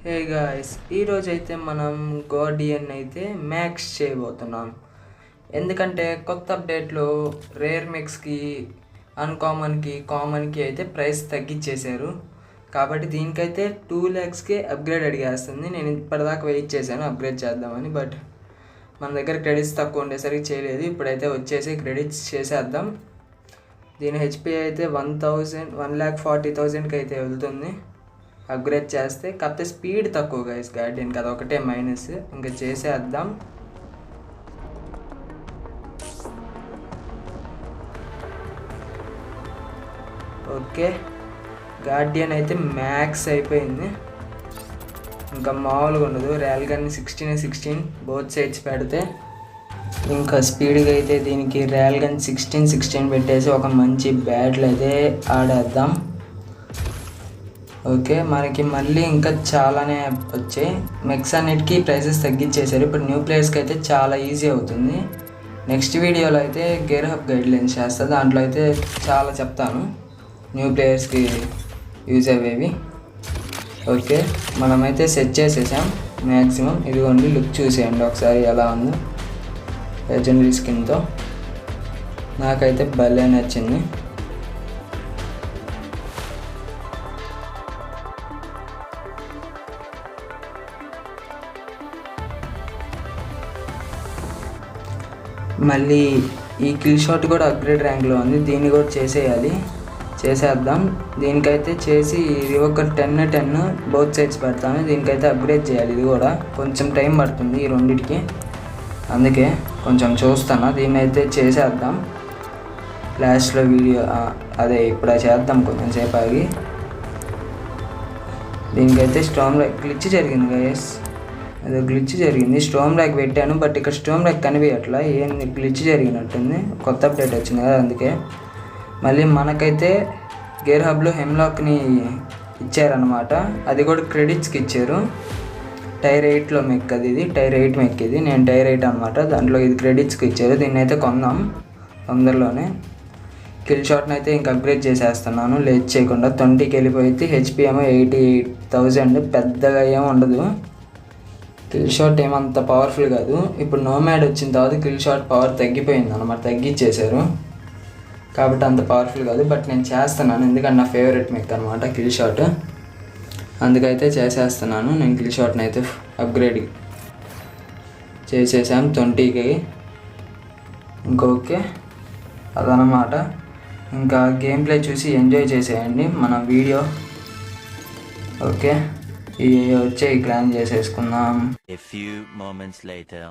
Hey guys, ఈరోజు అయితే మనం గార్డియన్ అయితే మ్యాక్స్ చేయబోతున్నాం. ఎందుకంటే కొత్త అప్డేట్లో రేర్ మిక్స్కి, అన్కామన్కి, కామన్కి అయితే ప్రైస్ తగ్గించేశారు. కాబట్టి దీనికైతే 2 lakhsకే అప్గ్రేడ్ అడిగేస్తుంది. నేను ఇప్పటిదాకా వెయిట్ చేశాను అప్గ్రేడ్ చేద్దామని, బట్ మన దగ్గర క్రెడిట్స్ తక్కువ ఉండేసరికి చేయలేదు. ఇప్పుడైతే వచ్చేసి క్రెడిట్స్ చేసేద్దాం. దీని హెచ్పి అయితే 1,40,000కి అయితే వెళ్తుంది అప్గ్రేడ్ చేస్తే. కాకపోతే స్పీడ్ తక్కువ గైస్ గార్డియన్కి, అదొకటే మైనస్. ఇంకా చేసేద్దాం. ఓకే, గార్డియన్ అయితే మ్యాక్స్ అయిపోయింది. ఇంకా మామూలుగా ఉండదు. ర్యాల్ గన్ 16/16 బోత్ సైడ్స్ పెడితే ఇంకా స్పీడ్గా అయితే దీనికి ర్యాల్ గన్ 16/16 పెట్టేసి ఒక మంచి బ్యాటిల్ అయితే ఆడేద్దాం. ఓకే, మనకి మళ్ళీ ఇంకా చాలానే వచ్చాయి. మెక్స్ అన్నిటికీ ప్రైసెస్ తగ్గించేశారు. ఇప్పుడు న్యూ ప్లేయర్స్కి అయితే చాలా ఈజీ అవుతుంది. నెక్స్ట్ వీడియోలో అయితే గేర్ హబ్ గైడ్లైన్స్ చేస్తా, దాంట్లో అయితే చాలా చెప్తాను న్యూ ప్లేయర్స్కి యూజ్ అయ్యేవి. ఓకే, మనమైతే సెట్ చేసేసాం మ్యాక్సిమం. ఇదిగోండి, లుక్ చూసేయండి ఒకసారి ఎలా ఉందో లెజెండరీ స్కిన్తో. నాకైతే భలే నచ్చింది. మళ్ళీ ఈ కిల్ షాట్ కూడా అప్గ్రేడ్ ర్యాంక్లో ఉంది. దీన్ని కూడా చేసేద్దాం. దీనికైతే చేసి రివోకర్ 10/10 బోత్ సైడ్స్ పెడతాను. దీనికైతే అప్గ్రేడ్ చేయాలి. ఇది కూడా కొంచెం టైం పడుతుంది ఈ రెండింటికి, అందుకే కొంచెం చూస్తాను. దీన్ని అయితే చేసేద్దాం లాస్ట్లో వీడియో. అదే ఇప్పుడు చేద్దాం కొంచెం సేపు ఆగి. దీనికైతే స్టార్మ్ ర్యాక్ గ్లిచ్ జరిగింది గైస్. అదో గ్లిచ్ జరిగింది. స్టార్మ్ ర్యాక్ పెట్టాను, బట్ ఇక్కడ స్టార్మ్ ర్యాక్ కనిపించట్లా. ఏం గ్లిచ్ జరిగినట్టుంది. కొత్త అప్డేట్ వచ్చింది కదా, అందుకే. మళ్ళీ మనకైతే గేర్ హబ్లో హెమ్లాక్ని ఇచ్చారనమాట. అది కూడా క్రెడిట్స్కి ఇచ్చారు. టైర్ 8లో మెక్ అది. ఇది టైర్ 8 మెక్. ఇది నేను టైర్ 8 అనమాట. దాంట్లో ఇది క్రెడిట్స్కి ఇచ్చారు. దీన్ని అయితే కొందాం తొందరలోనే. కిల్ షాట్ని అయితే ఇంకా అప్గ్రేడ్ చేసేస్తున్నాను లేట్ చేయకుండా. 20కి వెళ్ళిపోయింది. హెచ్పి ఏమో 88,000. పెద్దగా ఏమో ఉండదు. కిల్ షాట్ ఏమంత పవర్ఫుల్ కాదు. ఇప్పుడు నోమాడ్ వచ్చిన తర్వాత కిల్ షాట్ పవర్ తగ్గిపోయింది అనమాట, తగ్గించేశారు. కాబట్టి అంత పవర్ఫుల్ కాదు, బట్ నేను చేస్తున్నాను ఎందుకంటే నా ఫేవరెట్ మెక్ అనమాట కిల్ షాట్. అందుకైతే చేసేస్తున్నాను నేను. కిల్ షాట్ని అయితే అప్గ్రేడ్ చేసేసాం 20కి. ఇంకొకే అదనమాట. ఇంకా గేమ్ ప్లే చూసి ఎంజాయ్ చేసేయండి మన వీడియో. ఓకే, ఈ వచ్చే క్లాన్ చేసేసుకుందాం. A few moments later.